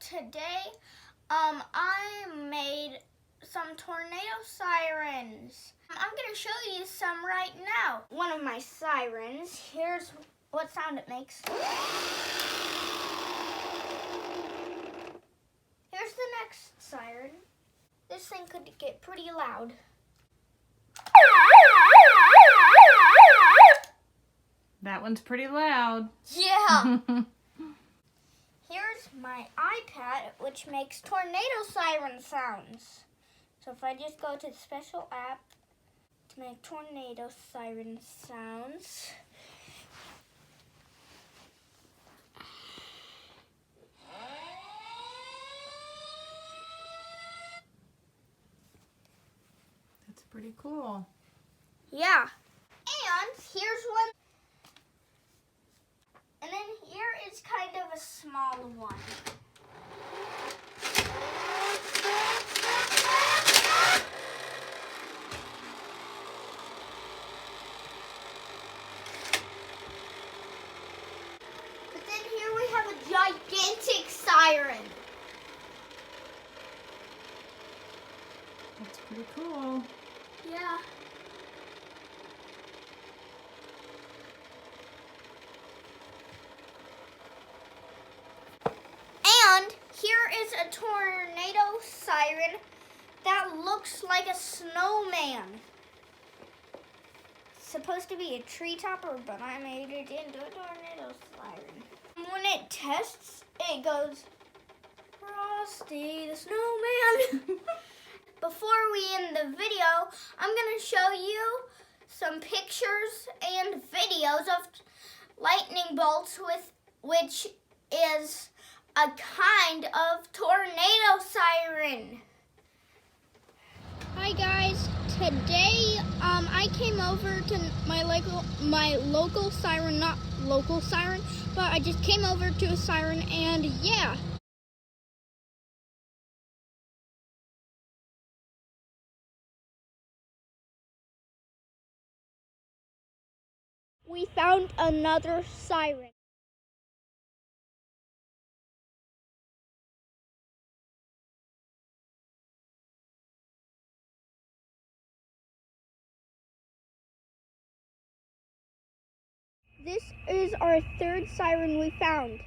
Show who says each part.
Speaker 1: today, I made some tornado sirens. I'm gonna show you some right now. One of my sirens, here's what sound it makes. Here's the next siren. This thing could get pretty loud.
Speaker 2: That one's pretty loud.
Speaker 1: Yeah. Here's my iPad, which makes tornado siren sounds. So if I just go to the special app to make tornado siren sounds.
Speaker 2: That's pretty cool.
Speaker 1: Yeah. And here's one. And then here is kind of a small one. But then here we have a gigantic siren.
Speaker 2: That's pretty cool.
Speaker 1: Yeah. And here is a tornado siren that looks like a snowman. It's supposed to be a tree topper, but I made it into a tornado siren. When it tests, it goes, Frosty the Snowman. Before we end the video, I'm going to show you some pictures and videos of lightning bolts, which is a kind of tornado siren. Hi guys, today I came over to my local siren, not local siren, but I just came over to a siren, and yeah. We found another siren. This is our third siren we found.